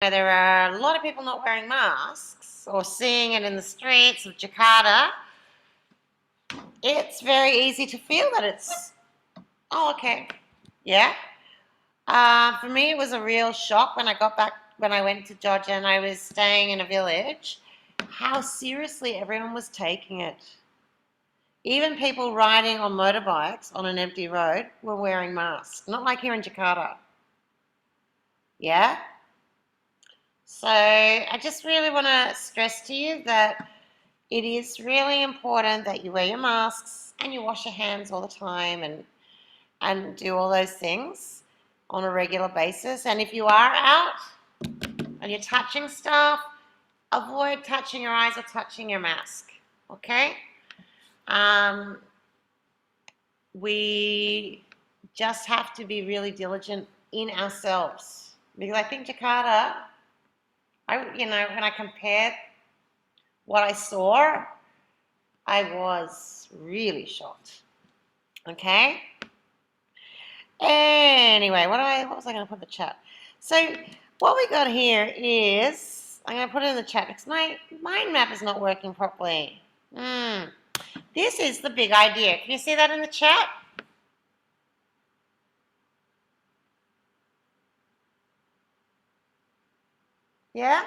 there are a lot of people not wearing masks or seeing it in the streets of Jakarta, it's very easy to feel that it's, oh, okay, yeah. For me, it was a real shock when I got back, when I went to Georgia and I was staying in a village, how seriously everyone was taking it. Even people riding on motorbikes on an empty road were wearing masks, not like here in Jakarta. Yeah? So I just really want to stress to you that it is really important that you wear your masks and you wash your hands all the time and do all those things on a regular basis. And if you are out and you're touching stuff, avoid touching your eyes or touching your mask, okay? We just have to be really diligent in ourselves, because I think Jakarta, when I compared what I saw, I was really shocked. Okay. Anyway, what was I going to put in the chat? So what we got here is, I'm going to put it in the chat because my mind map is not working properly. This is the big idea. Can you see that in the chat? Yeah?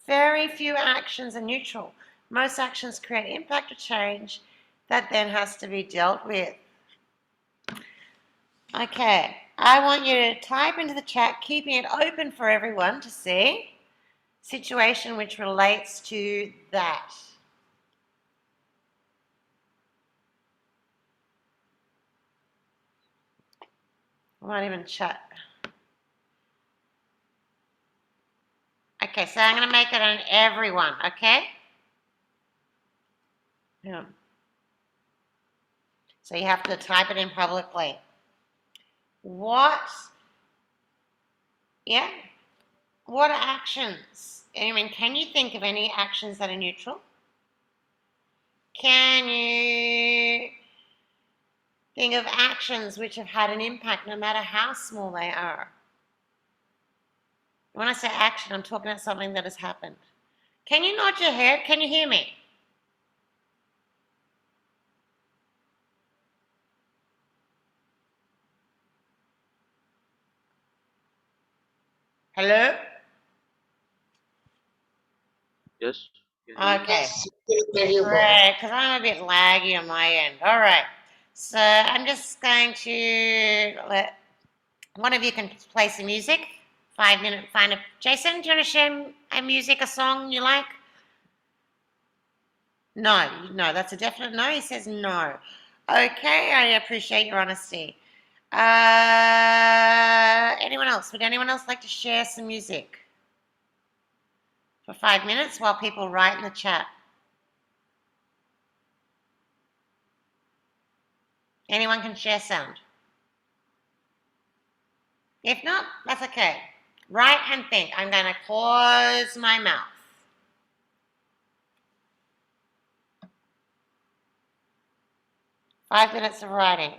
Very few actions are neutral. Most actions create impact or change that then has to be dealt with. Okay, I want you to type into the chat, keeping it open for everyone to see, situation which relates to that. I won't even chat. Okay, so I'm going to make it on everyone, okay? Yeah. So you have to type it in publicly. What actions? I mean, can you think of any actions that are neutral? Can you think of actions which have had an impact no matter how small they are? When I say action, I'm talking about something that has happened. Can you nod your head? Can you hear me? Hello? Yes. Okay. Great, because I'm a bit laggy on my end. All right. So I'm just going to let one of you can play some music. 5 minute, find a Jason, do you want to share a music, a song you like? No, that's a definite no. He says no. Okay, I appreciate your honesty. Anyone else? Would anyone else like to share some music for 5 minutes while people write in the chat? Anyone can share sound. If not, that's okay. Write and think. I'm going to close my mouth. Five minutes of writing.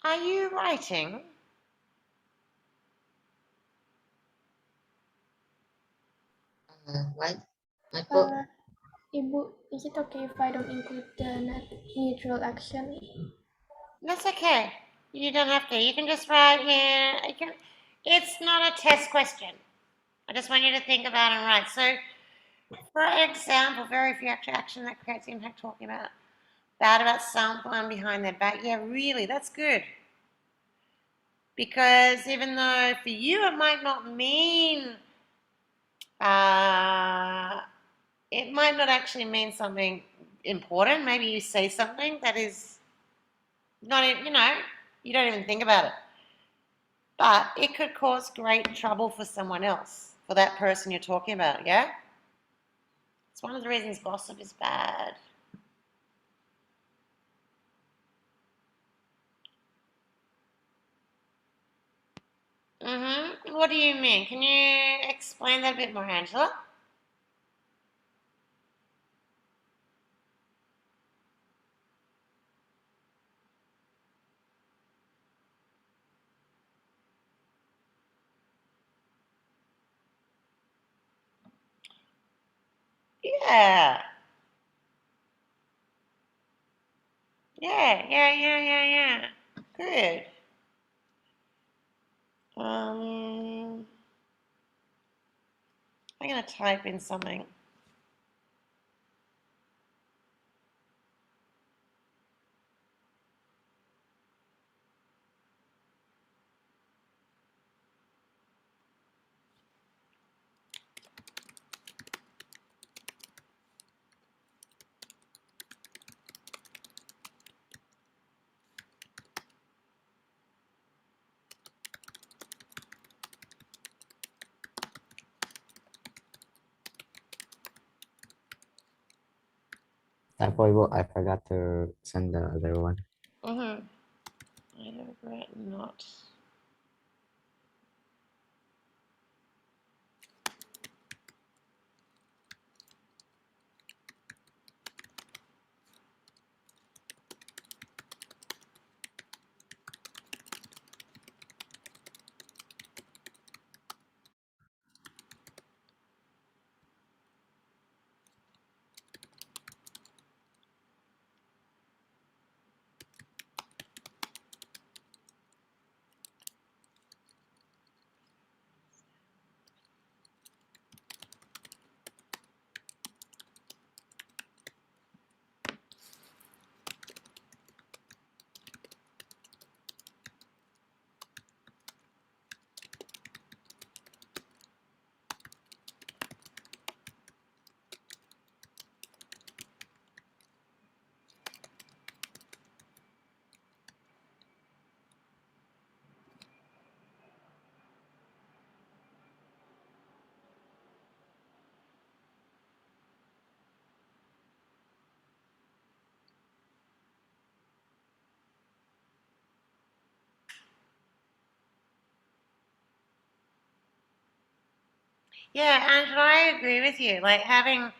Are you writing? What? What po? Ibu, is it okay if I don't include the neutral action? That's okay. You don't have to. You can just write here. It's not a test question. I just want you to think about and write. So, for example, very few action that creates impact talking about. Bad about someone behind their back. Yeah, really, that's good. Because even though for you it might not mean, uh, it might not actually mean something important. Maybe you say something that is not, you don't even think about it. But it could cause great trouble for someone else, for that person you're talking about, yeah? It's one of the reasons gossip is bad. What do you mean? Can you explain that a bit more, Angela? Yeah. Yeah. Good. I'm gonna type in something. Sorry po, I forgot to send the other one. I regret not. Yeah, Angela, I agree with you. Like having,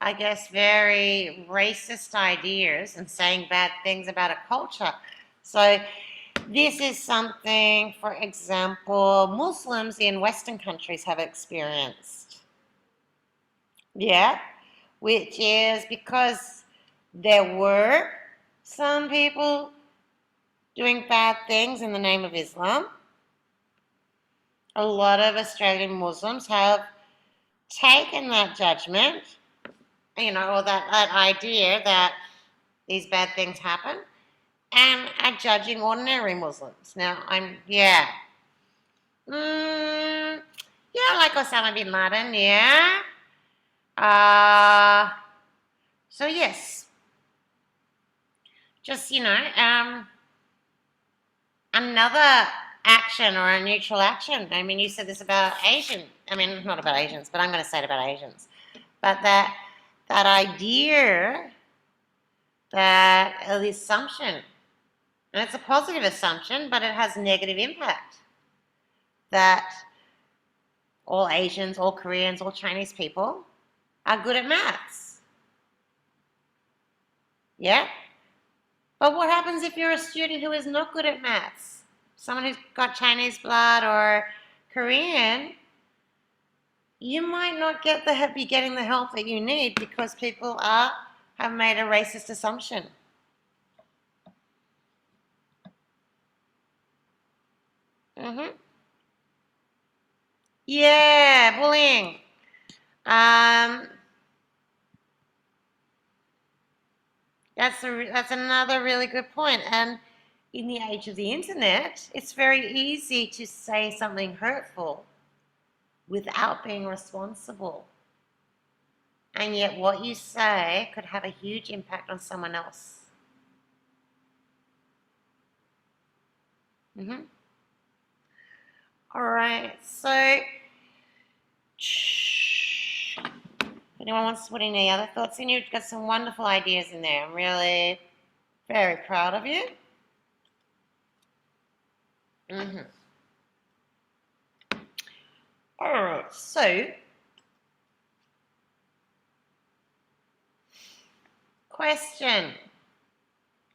I guess, very racist ideas and saying bad things about a culture. So, this is something, for example, Muslims in Western countries have experienced. Yeah, which is because there were some people doing bad things in the name of Islam. A lot of Australian Muslims have taken that judgment, or that idea that these bad things happen, and are judging ordinary Muslims. Now, mm, yeah, like Osama bin Laden, yeah. Uh, so yes, just another action or a neutral action. I mean, you said this about Asian. I mean, not about Asians, but I'm going to say it about Asians. But that idea, the assumption, and it's a positive assumption, but it has negative impact. That all Asians, all Koreans, all Chinese people are good at maths. Yeah? But what happens if you're a student who is not good at maths? Someone who's got Chinese blood or Korean, you might not be getting the help that you need because people have made a racist assumption. Yeah, bullying. That's another really good point. And in the age of the internet, it's very easy to say something hurtful without being responsible. And yet what you say could have a huge impact on someone else. All right, so if anyone wants to put any other thoughts in, you've got some wonderful ideas in there. I'm really very proud of you. All right, so question.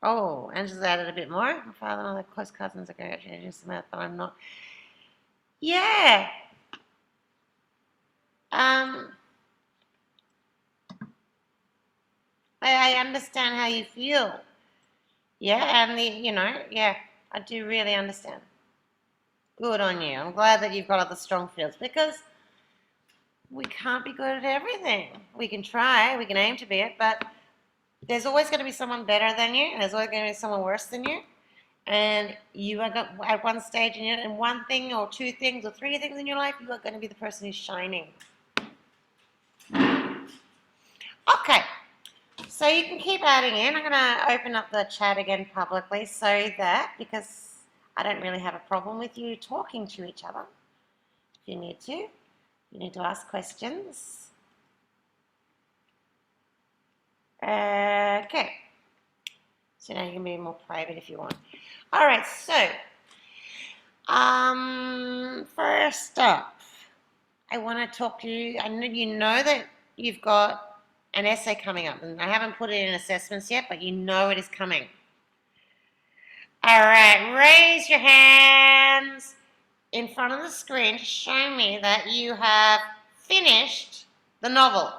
Oh, Angela's added a bit more. My father and other close cousins are going to introduce the math, but I'm not. Yeah. I understand how you feel. Yeah, and yeah, I do really understand. Good on you. I'm glad that you've got other strong feels because we can't be good at everything. We can try, we can aim to be it, but there's always going to be someone better than you, and there's always going to be someone worse than you. And you are at one stage in one thing or two things or three things in your life, you are going to be the person who's shining. Okay, so you can keep adding in. I'm going to open up the chat again publicly so that, because I don't really have a problem with you talking to each other. If you need to ask questions. Okay. So now you can be more private if you want. All right, so first up, I want to talk to you. I know you know that you've got an essay coming up, and I haven't put it in assessments yet, but you know it is coming. All right, raise your hands in front of the screen to show me that you have finished the novel.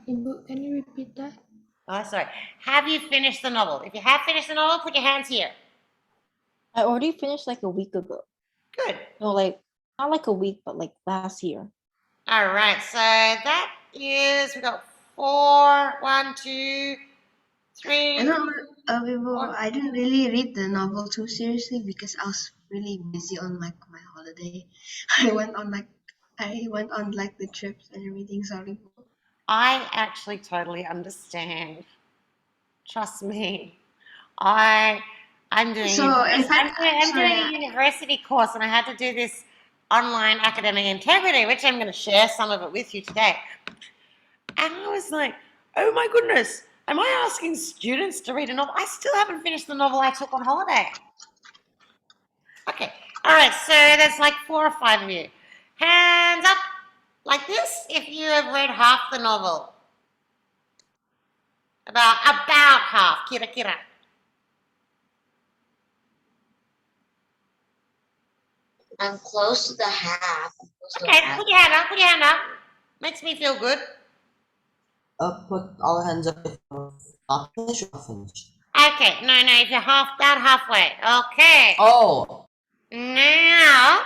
Ibu, can you repeat that? Oh, sorry. Have you finished the novel? If you have finished the novel, put your hands here. I already finished like a week ago. Good. No, like not like a week, but like last year. All right, so that is, we got 4, 1, 2, 3. I know, I didn't really read the novel too seriously because I was really busy on like my holiday. I went on like the trips and everything. Sorry. I actually totally understand. Trust me. I'm doing I'm doing a university course, and I had to do this online academic integrity, which I'm going to share some of it with you today. And I was like, oh my goodness, am I asking students to read a novel? I still haven't finished the novel I took on holiday. Okay, all right, so there's like 4 or 5 of you. Hands up like this if you have read half the novel. About half, kira. I'm close to the half. Okay, put your hand up. Makes me feel good. Put all hands up if you're not finished or finished. Okay, no, if you're about halfway. Okay. Oh. Now,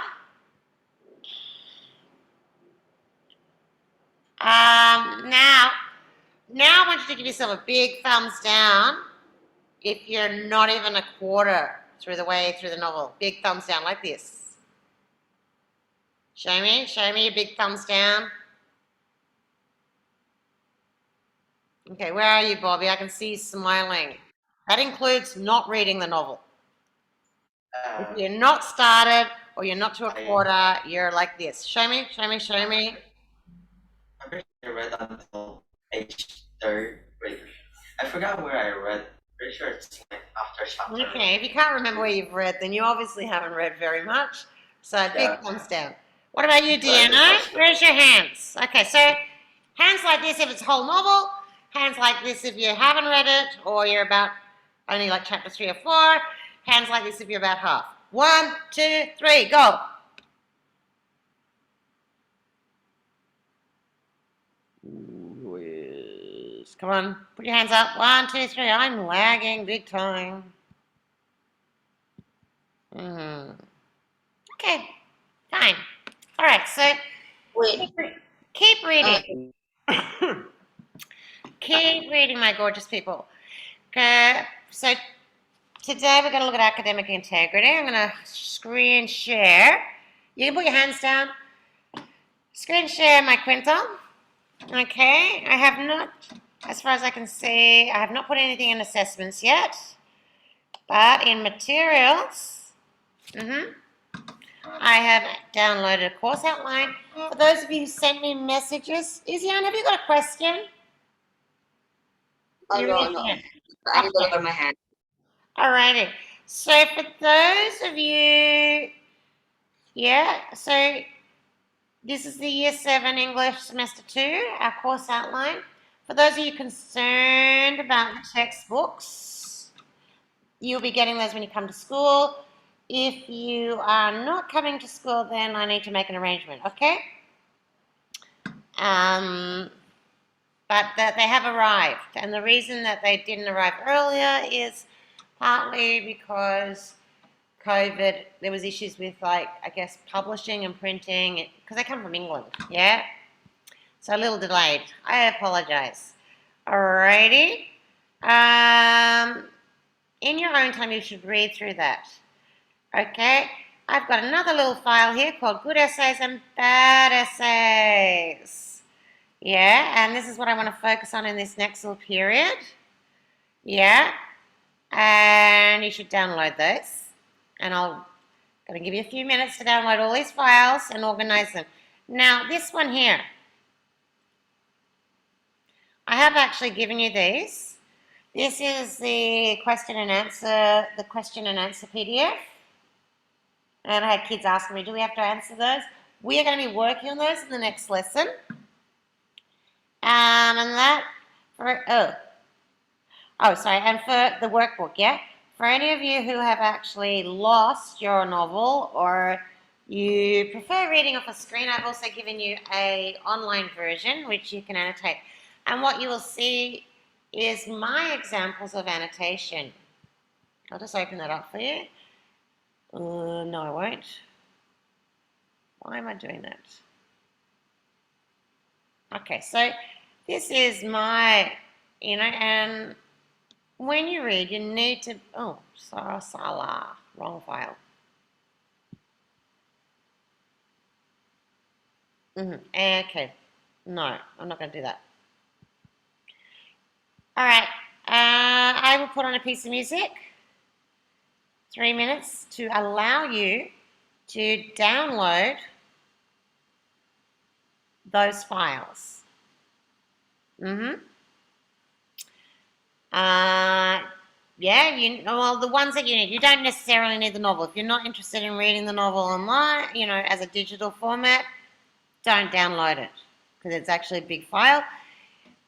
now I want you to give yourself a big thumbs down if you're not even a quarter through the novel. Big thumbs down like this. Show me your big thumbs down. Okay, where are you, Bobby? I can see you smiling. That includes not reading the novel. If you're not started or you're not to a quarter, you're like this. Show me. I read until page 3rd. Wait, I forgot where I read. Pretty sure it's like after chapter. Okay, if you can't remember where you've read, then you obviously haven't read very much. So big thumbs down. What about you, Deanna? Raise your hands. Okay, so hands like this if it's a whole novel. Hands like this if you haven't read it or you're about only like chapter 3 or 4. Hands like this if you're about half. 1, 2, 3, go. Whiz. Come on, put your hands up. 1, 2, 3. I'm lagging big time. Okay, fine. All right, so Wait. keep reading. Keep reading, my gorgeous people. Okay, so today we're going to look at academic integrity. I'm going to screen share. You can put your hands down. Screen share my Quintel. Okay, I have not, as far as I can see, I have not put anything in assessments yet. But in materials, I have downloaded a course outline. For those of you who sent me messages, Isian, have you got a question? Oh, You no, raised no. your hand. I need to lower my hand. Alrighty. So for those of you, yeah, so this is the Year 7 English Semester 2, our course outline. For those of you concerned about the textbooks, you'll be getting those when you come to school. If you are not coming to school, then I need to make an arrangement, okay? But that they have arrived, and the reason that they didn't arrive earlier is partly because COVID, there was issues with, like, I guess, publishing and printing, because they come from England, yeah? So a little delayed. I apologize. Alrighty. In your own time, you should read through that. Okay? I've got another little file here called Good Essays and Bad Essays. Yeah, and this is what I want to focus on in this next little period. Yeah, and you should download those. And I'm going to give you a few minutes to download all these files and organize them. Now, this one here, I have actually given you these. This is the question and answer PDF. And I had kids asking me, do we have to answer those? We are going to be working on those in the next lesson. And that, and for the workbook, yeah? For any of you who have actually lost your novel or you prefer reading off a screen, I've also given you an online version which you can annotate. And what you will see is my examples of annotation. I'll just open that up for you. No, I won't. Why am I doing that? Okay, so this is my, and when you read, you need to, wrong file. Okay, no, I'm not going to do that. All right, I will put on a piece of music, 3 minutes, to allow you to download those files. The ones that you need. You don't necessarily need the novel. If you're not interested in reading the novel online, as a digital format, don't download it because it's actually a big file.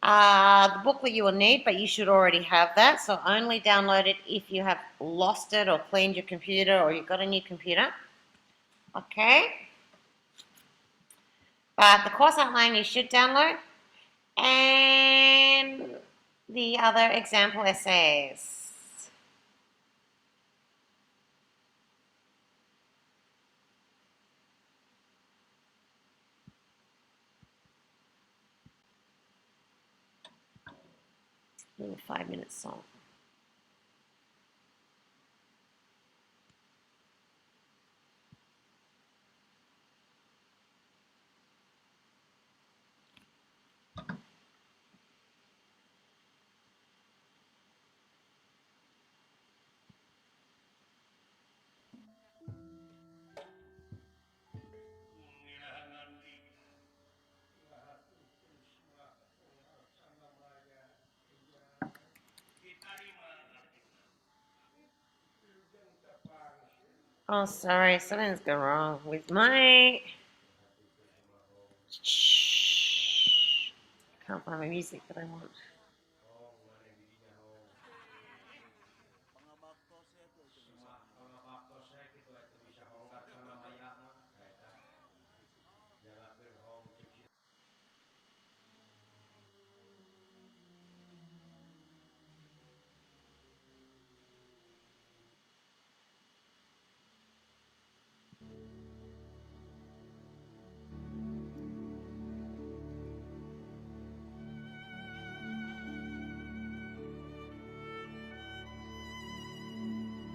The booklet you will need, but you should already have that, so only download it if you have lost it or cleaned your computer or you've got a new computer. Okay? But the course outline you should download, and the other example essays. Little 5-minute song. Oh, sorry, something's gone wrong with my... Shh. Can't find my music that I want.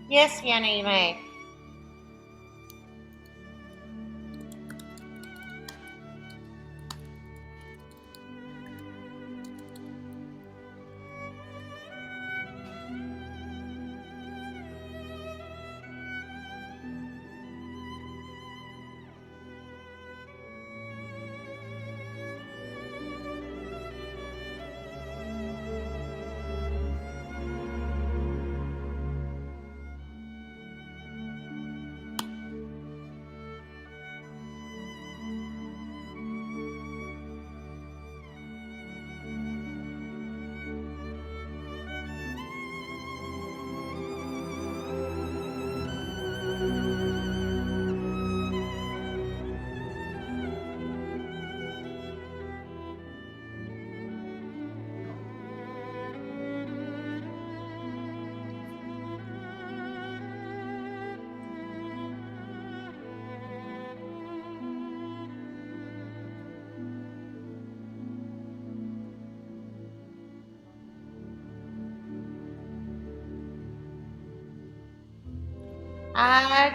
Yes, Fiona, you may.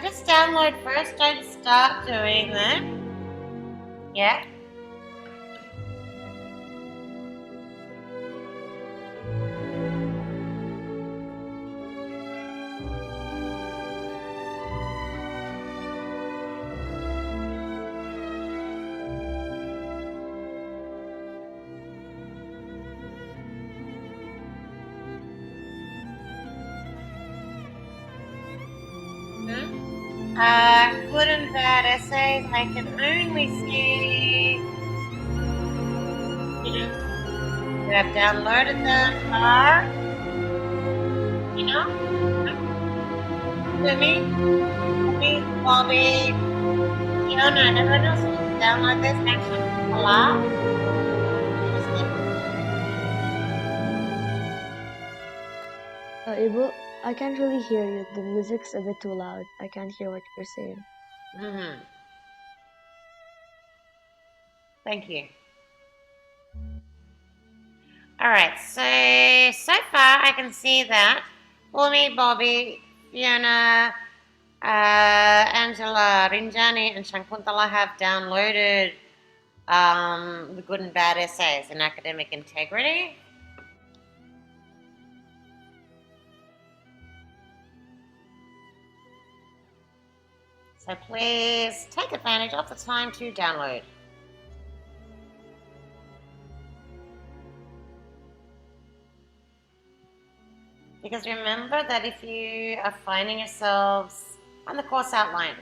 Just download first. Don't start doing them. Yeah. Good and bad essays. I can only see, who have downloaded them are, me, Bobby, Fiona. Everyone else wants to download this. Actually, hello. Ibu, I can't really hear you. The music's a bit too loud. I can't hear what you're saying. Mm-hmm. Thank you. All right, so far I can see that Umi, Bobby, Fiona, Angela, Rinjani, and Shankuntala have downloaded the good and bad essays in academic integrity. So please take advantage of the time to download. Because remember that if you are finding yourselves on the course outline,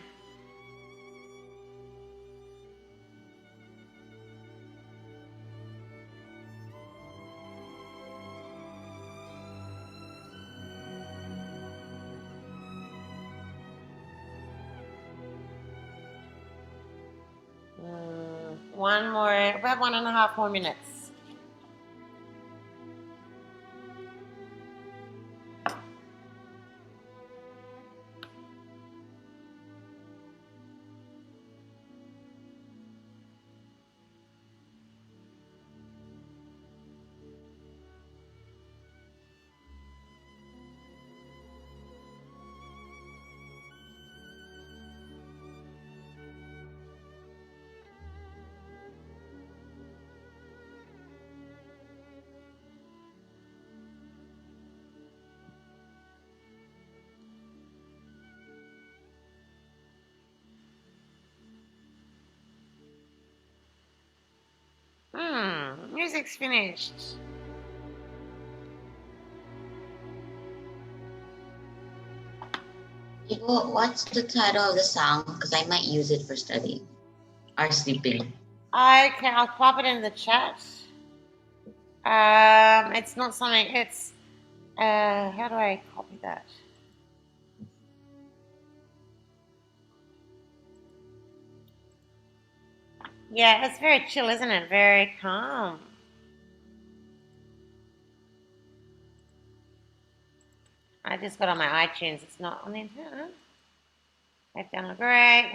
about 1.5 more minutes. Music's finished. Ibu, what's the title of the song? Because I might use it for studying or sleeping. I'll pop it in the chat. It's not something, it's, how do I copy that? Yeah, it's very chill, isn't it? Very calm. I just got on my iTunes. It's not on the internet. I've done great.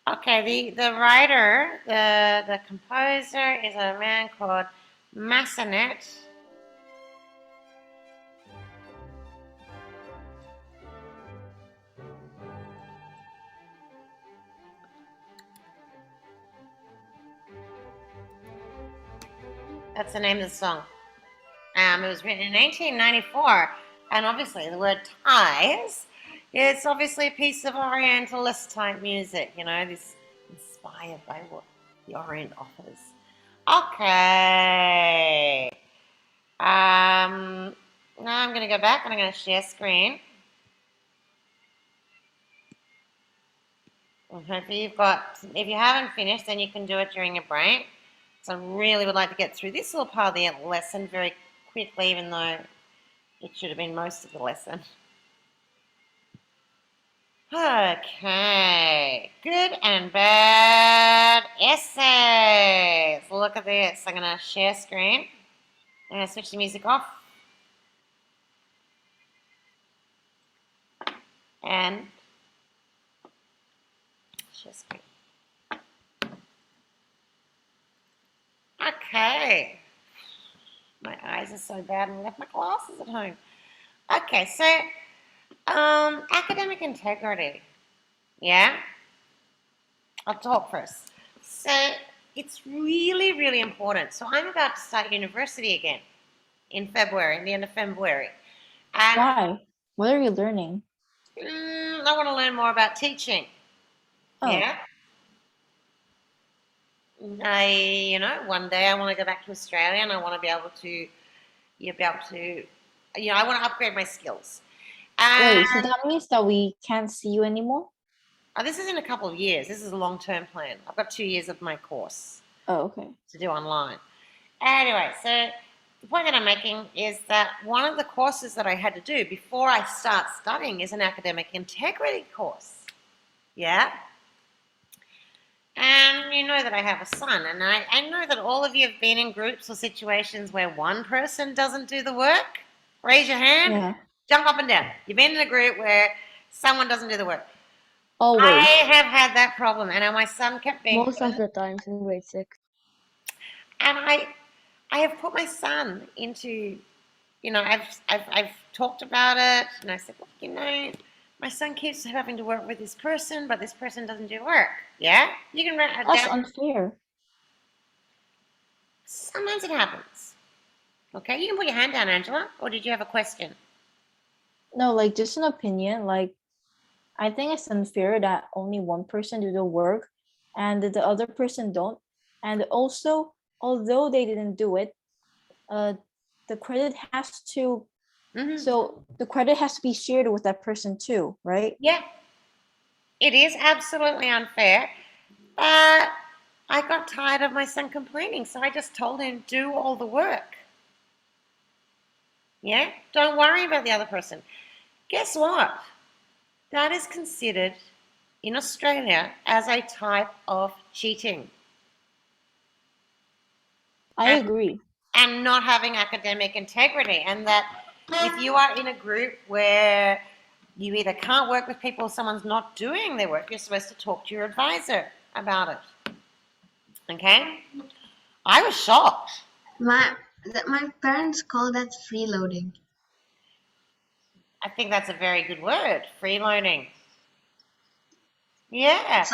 Okay, the writer, the composer is a man called Massanet. That's the name of the song. It was written in 1894, and obviously the word ties, it's obviously a piece of Orientalist type music, you know, this inspired by what the Orient offers. Okay. Now I'm going to go back and I'm going to share screen. And hopefully if you haven't finished, then you can do it during your break. So I really would like to get through this little part of the lesson very quickly, even though it should have been most of the lesson. Okay, good and bad essays. Look at this. I'm going to share screen. I'm going to switch the music off. And share screen. Okay. My eyes are so bad and I left my glasses at home. Okay, so academic integrity. Yeah? I'll talk first. So it's really, really important. So I'm about to start university again in February, the end of February. And Why? What are you learning? I want to learn more about teaching. Oh. Yeah? One day I want to go back to Australia and I want to be able to, I want to upgrade my skills. Wait, so that means that we can't see you anymore? This is in a couple of years. This is a long-term plan. I've got 2 years of my course Oh, okay. to do online. Anyway, so the point that I'm making is that one of the courses that I had to do before I start studying is an academic integrity course. Yeah? And you know that I have a son, and I know that all of you have been in groups or situations where one person doesn't do the work. Raise your hand. Yeah. Jump up and down. You've been in a group where someone doesn't do the work. Always. I have had that problem, and my son kept being... Most of the times in grade 6. And I have put my son into, I've talked about it, and I said, look, my son keeps having to work with this person, but this person doesn't do work. Yeah? You can write it That's down. unfair. Sometimes it happens. Okay, you can put your hand down, Angela, or did you have a question? No, like just an opinion. Like, I think it's unfair that only one person do the work and the other person don't. And also, although they didn't do it, the credit has to, so the credit has to be shared with that person too, right? Yeah. It is absolutely unfair, but I got tired of my son complaining, so I just told him, do all the work. Yeah? Don't worry about the other person. Guess what? That is considered in Australia as a type of cheating. I agree. And not having academic integrity. And that if you are in a group where you either can't work with people or someone's not doing their work, you're supposed to talk to your advisor about it. Okay? I was shocked. My parents call that freeloading. I think that's a very good word, freeloading. Yeah.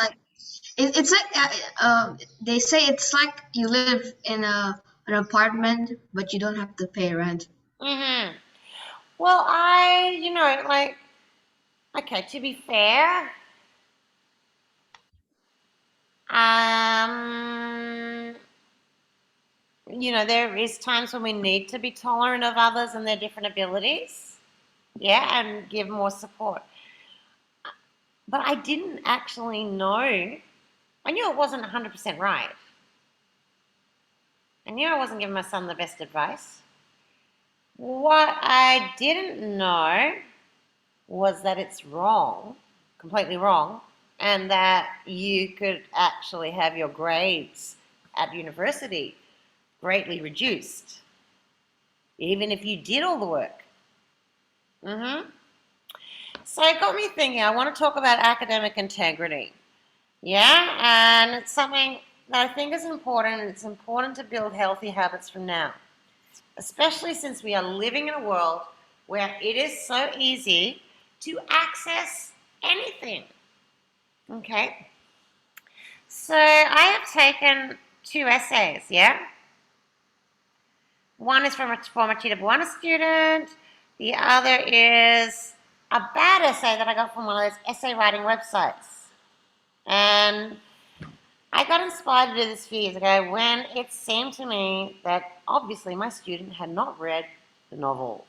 It's like they say it's like you live in an apartment, but you don't have to pay rent. Mm-hmm. Well, okay, to be fair, there is times when we need to be tolerant of others and their different abilities, yeah, and give more support. But I didn't actually know. I knew it wasn't 100% right. I knew I wasn't giving my son the best advice. What I didn't know was that it's wrong, completely wrong, and that you could actually have your grades at university greatly reduced, even if you did all the work. So it got me thinking, I want to talk about academic integrity. Yeah, and it's something that I think is important, and it's important to build healthy habits from now, especially since we are living in a world where it is so easy to access anything. Okay, so I have taken 2 essays, yeah? One is from a former Cheetah Buana student. The other is a bad essay that I got from one of those essay writing websites. And I got inspired to do this a few years ago when it seemed to me that obviously my student had not read the novel.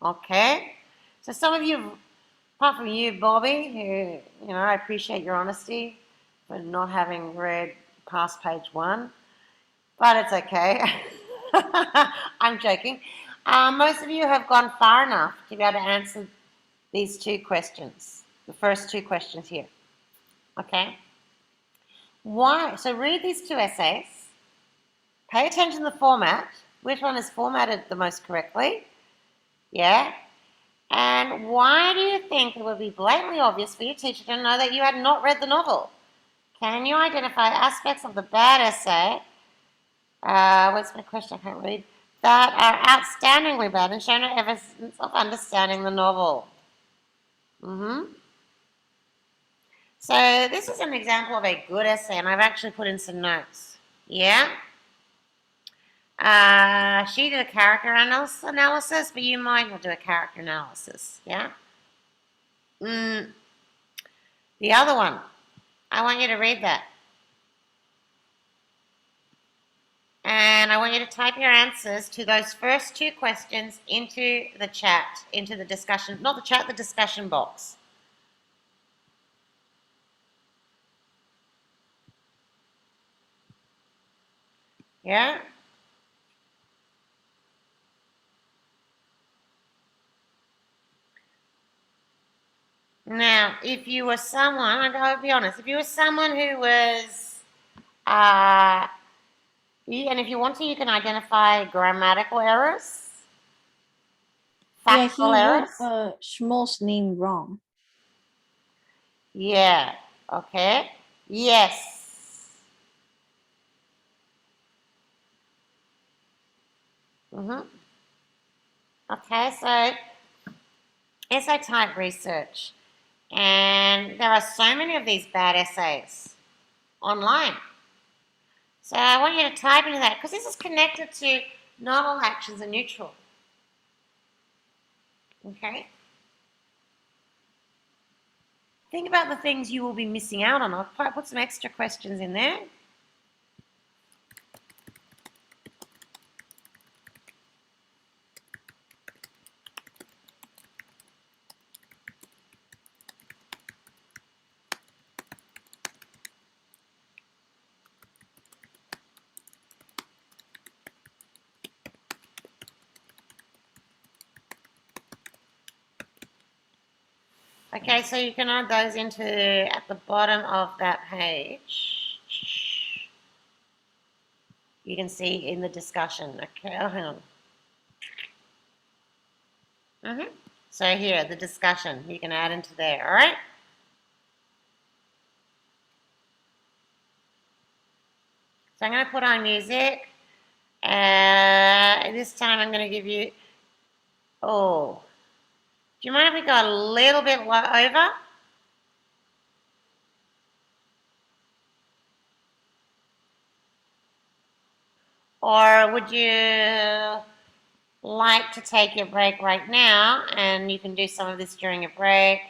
Okay? So some of you, apart from you, Bobby, who, I appreciate your honesty for not having read past page 1, but it's okay. I'm joking. Most of you have gone far enough to be able to answer these 2 questions, the first 2 questions here. Okay? Why? So read these 2 essays. Pay attention to the format. Which one is formatted the most correctly? Yeah? And why do you think it would be blatantly obvious for your teacher to know that you had not read the novel? Can you identify aspects of the bad essay, what's my question, I can't read, that are outstandingly bad and show no evidence of understanding the novel? So this is an example of a good essay, and I've actually put in some notes. Yeah? She did a character analysis, but you might not do a character analysis. Yeah? The other one, I want you to read that. And I want you to type your answers to those first 2 questions into the chat, into the discussion, not the chat, the discussion box. Yeah? Now, if you were someone, I'll be honest, if you were someone who was, and if you want to, you can identify grammatical errors, Yeah, he factual wrote errors. Shmul's name wrong. Yeah, okay. Yes. Okay, so essay type research. And there are so many of these bad essays online. So I want you to type into that because this is connected to not all actions are neutral. Okay? Think about the things you will be missing out on. I'll put some extra questions in there. Okay, so you can add those into at the bottom of that page. You can see in the discussion. Okay, oh, hang on. So here, the discussion, you can add into there, all right? So I'm going to put on music. This time I'm going to give you, do you mind if we go a little bit over? Or would you like to take your break right now and you can do some of this during your break?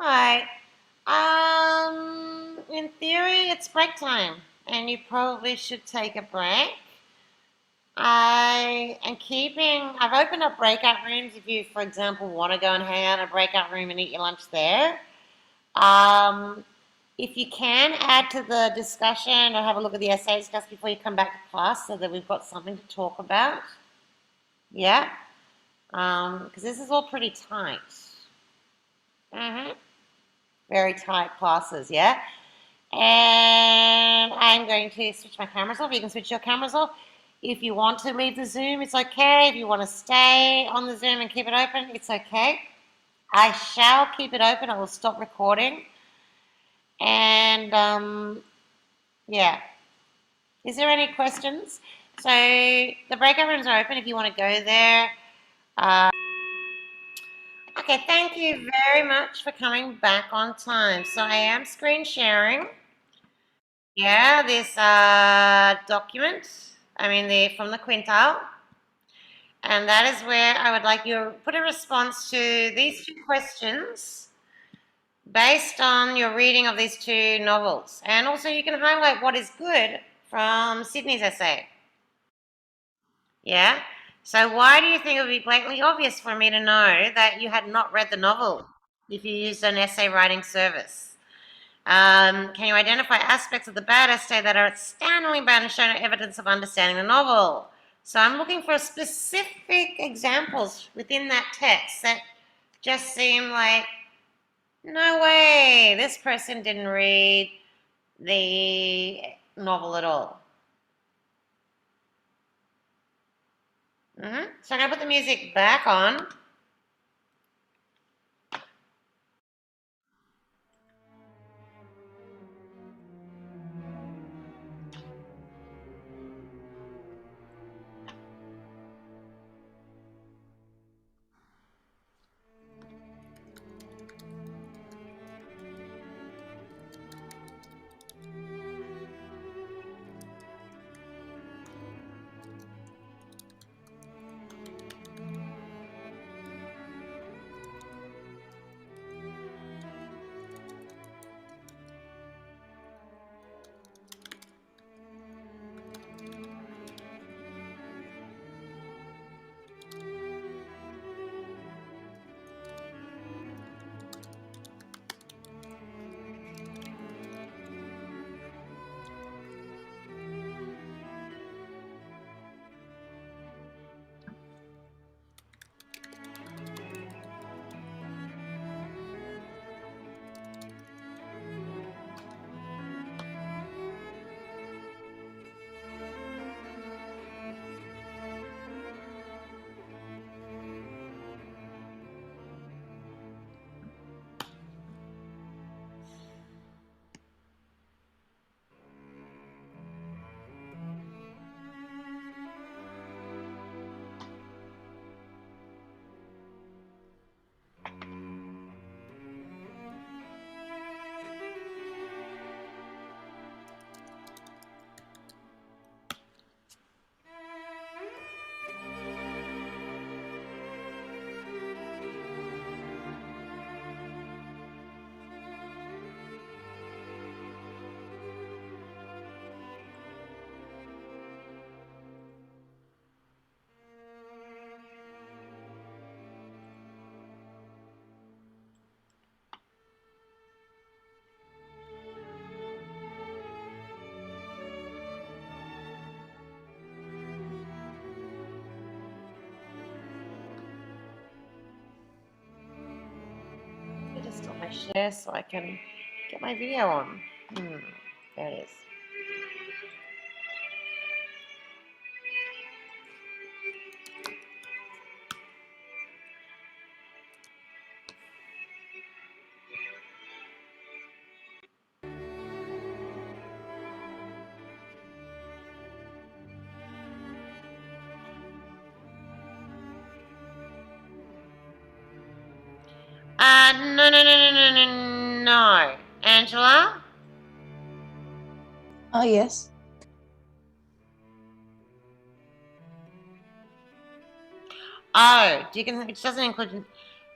Alright. In theory, it's break time, and you probably should take a break. I've opened up breakout rooms if you, for example, want to go and hang out in a breakout room and eat your lunch there. If you can, add to the discussion or have a look at the essays just before you come back to class so that we've got something to talk about. Yeah? Because this is all pretty tight. Very tight classes, yeah? And I'm going to switch my cameras off. You can switch your cameras off. If you want to leave the Zoom, it's okay. If you want to stay on the Zoom and keep it open, it's okay. I shall keep it open. I will stop recording. And, yeah. Is there any questions? So the breakout rooms are open if you want to go there. Okay, thank you very much for coming back on time. So I am screen sharing. Yeah, this document, from the quintile. And that is where I would like you to put a response to these two questions based on your reading of these two novels. And also you can highlight what is good from Sydney's essay. Yeah? So why do you think it would be blatantly obvious for me to know that you had not read the novel if you used an essay writing service? Can you identify aspects of the bad essay that are outstandingly bad and show no evidence of understanding the novel? So I'm looking for specific examples within that text that just seem like, no way, this person didn't read the novel at all. So I'm going to put the music back on. Just stop my share so I can get my video on. There it is. No. Angela? Oh, yes. Oh, it doesn't include,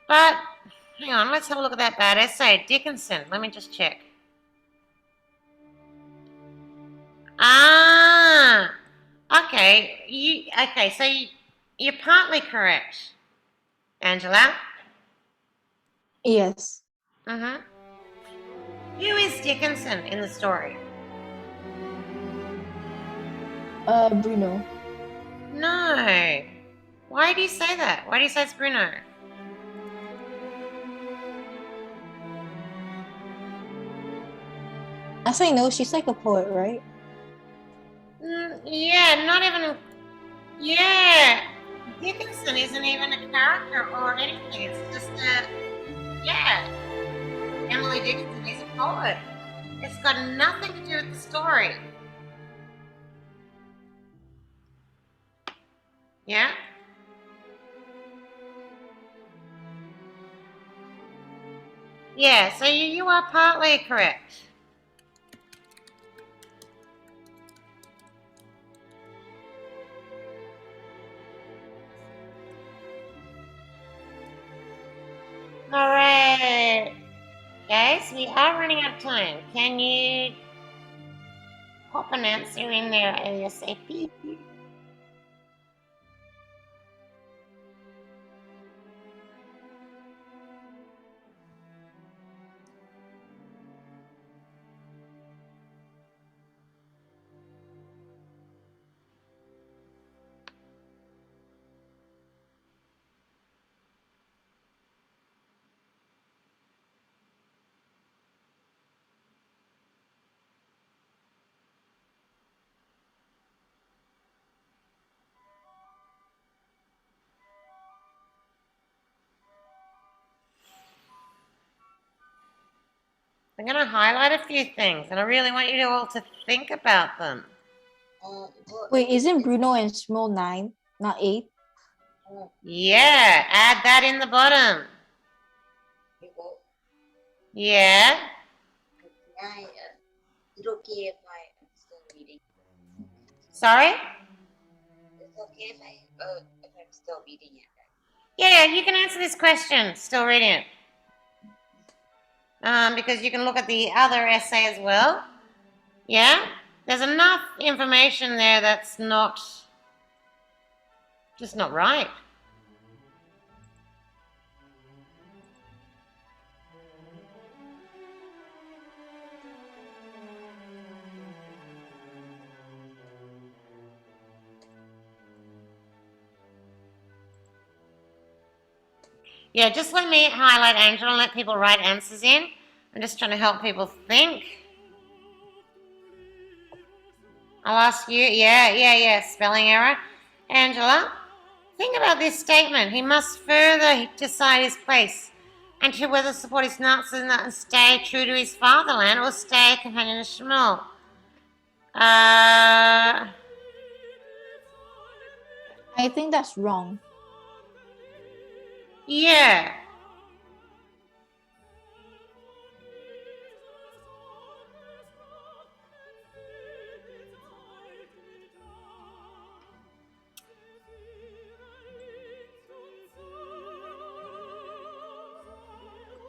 but Hang on, let's have a look at that bad essay. Dickinson, let me just check. Ah, okay. So you're partly correct, Angela. Yes. Mm-hmm. Who is Dickinson in the story? Bruno. No. Why do you say that? Why do you say it's Bruno? As I know, she's like a poet, right? Yeah, not even. Yeah, Dickinson isn't even a character or anything. It's just yeah. Emily Dickinson is a poet. It's got nothing to do with the story. Yeah? Yeah, so you are partly correct. Alright. Guys, we are running out of time. Can you pop an answer in there ASAP? I'm going to highlight a few things, and I really want you all to think about them. Wait, isn't Bruno and Small 9, not 8? Yeah, add that in the bottom. Yeah. Is it okay if I'm still reading? Sorry? It's okay if I'm still reading it. Yeah, you can answer this question. Still reading it. Because you can look at the other essay as well. Yeah? There's enough information there that's just not right. Yeah, just let me highlight Angela and let people write answers in. I'm just trying to help people think. I'll ask you. Yeah. Spelling error. Angela, think about this statement. He must further decide his place and to whether support his Nazis and stay true to his fatherland or stay a companion of Shmuel. I think that's wrong. Yeah.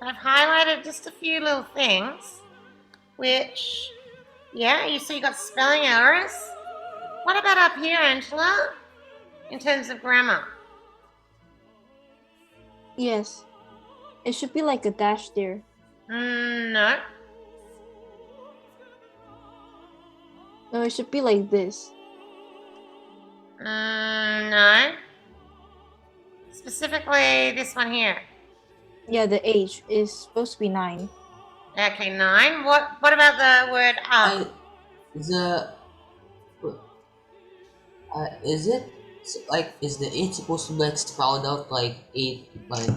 I've highlighted just a few little things, which, yeah, you see you got spelling errors. What about up here, Angela, in terms of grammar? Yes. It should be like a dash there. No. No, it should be like this. No. Specifically this one here. Yeah, the age is supposed to be 9. Okay, 9. What about the word up? Is it like, is the 8 supposed to like sprout out like 8 like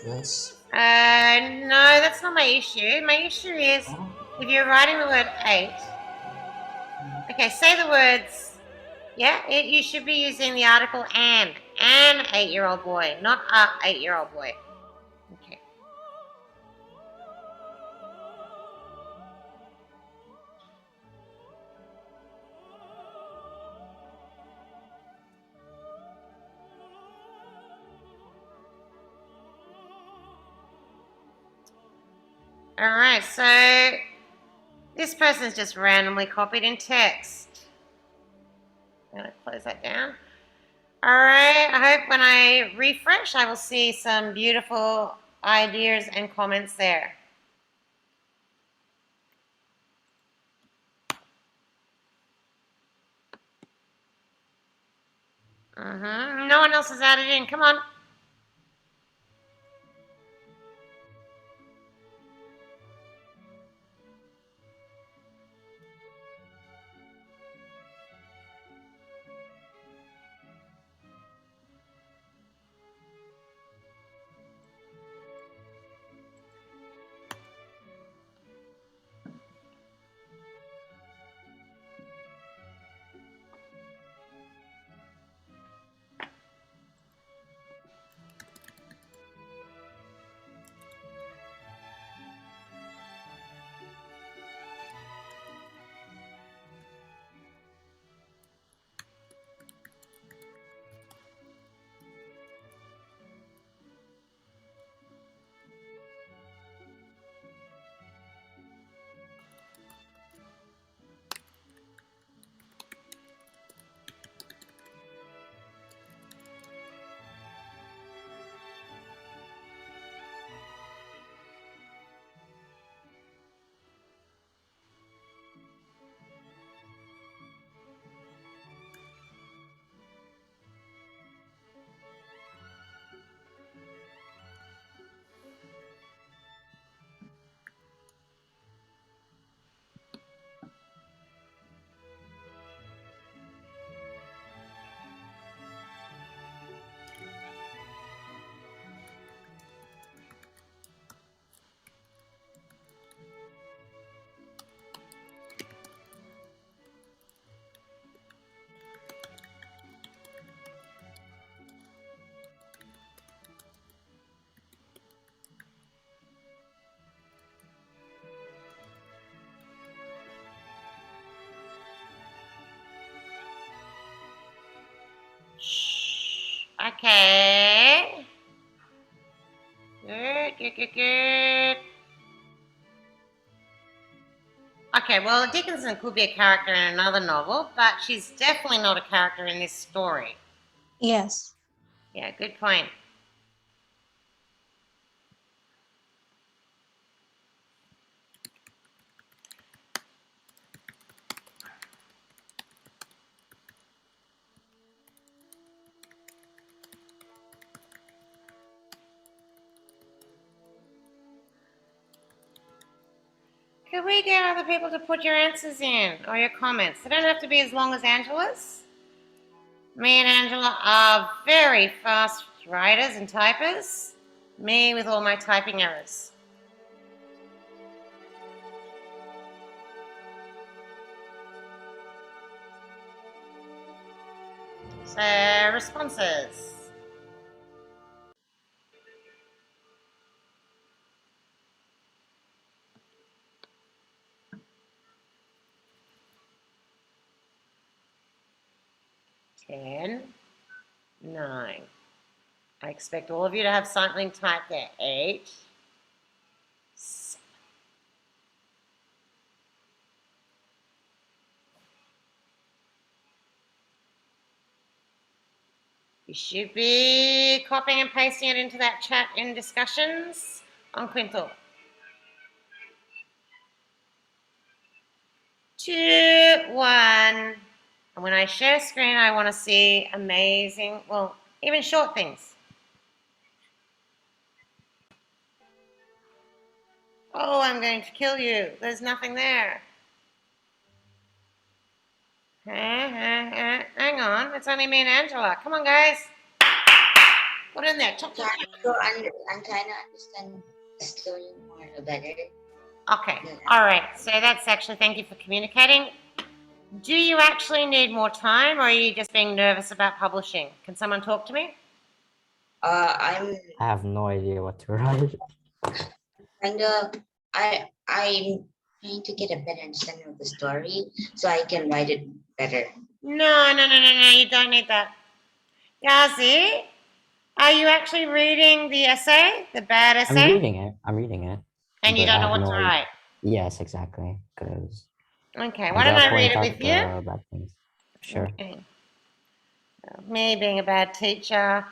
this? No, that's not my issue. My issue is if you're writing the word 8. Okay, say the words. Yeah, you should be using the article an 8-year-old boy, not a 8-year-old boy. Okay. All right, so this person's just randomly copied in text. I'm gonna close that down. All right, I hope when I refresh, I will see some beautiful ideas and comments there. No one else has added in. Come on. Okay. Good. Okay, well, Dickinson could be a character in another novel, but she's definitely not a character in this story. Yes. Yeah, good point. Could we get other people to put your answers in or your comments? They don't have to be as long as Angela's. Me and Angela are very fast writers and typers. Me with all my typing errors. So, responses. Ten, 9. I expect all of you to have something typed there. 8, 7. You should be copying and pasting it into that chat in discussions on Quintal. 2, 1. And when I share screen, I want to see amazing, well, even short things. Oh, I'm going to kill you. There's nothing there. Hang on. It's only me and Angela. Come on, guys. Put in there. Chop. I'm trying to understand the story more better. Okay. All right. So that's actually, thank you for communicating. Do you actually need more time, or are you just being nervous about publishing? Can someone talk to me? I have no idea what to write. I'm trying to get a better understanding of the story so I can write it better. No. You don't need that. Gazi, are you actually reading the essay, the bad essay? I'm reading it. And you but don't I know have what to no idea. write. Yes, exactly. Because Okay, why don't they'll I read point it out with you? the bad things. Sure. Okay. Me being a bad teacher,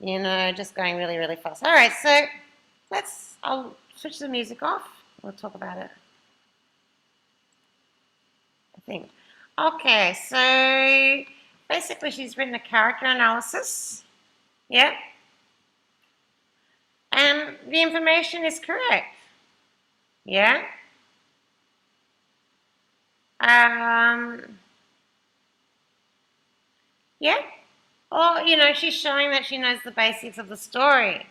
just going really, really fast. All right, so I'll switch the music off. We'll talk about it. I think. Okay, so basically she's written a character analysis. Yeah. And the information is correct. Yeah. Yeah. Or, she's showing that she knows the basics of the story.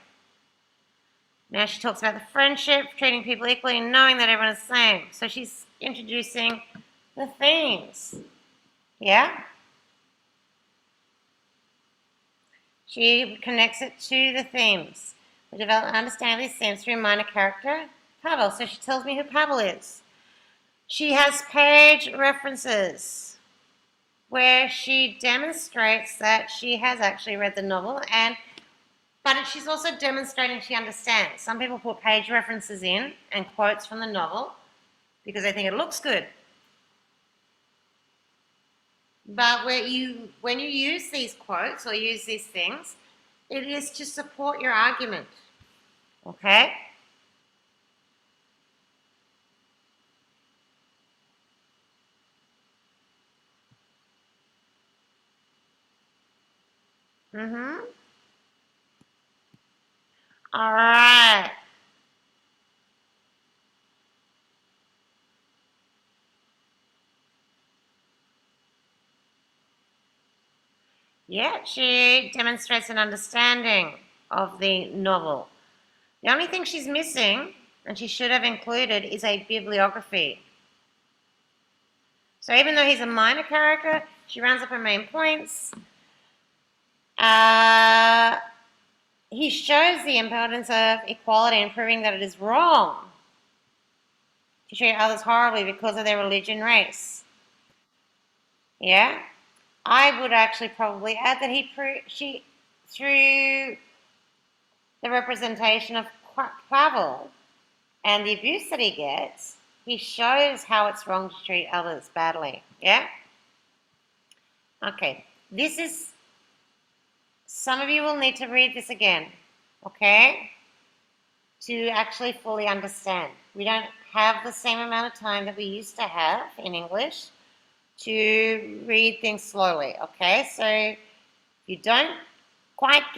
Now she talks about the friendship, treating people equally, and knowing that everyone is the same. So she's introducing the themes. Yeah? She connects it to the themes. We develop and understand these themes through minor character, Pavel. So she tells me who Pavel is. She has page references where she demonstrates that she has actually read the novel, but she's also demonstrating she understands. Some people put page references in and quotes from the novel because they think it looks good. But when you use these quotes or use these things, it is to support your argument. Okay? Mm-hmm. All right. Yeah, she demonstrates an understanding of the novel. The only thing she's missing, and she should have included, is a bibliography. So even though he's a minor character, she rounds up her main points. He shows the importance of equality and proving that it is wrong to treat others horribly because of their religion, race. Yeah? I would actually probably add that through the representation of Pavel and the abuse that he gets, he shows how it's wrong to treat others badly. Yeah? Okay. Some of you will need to read this again, okay? To actually fully understand. We don't have the same amount of time that we used to have in English to read things slowly, okay? So if you don't quite get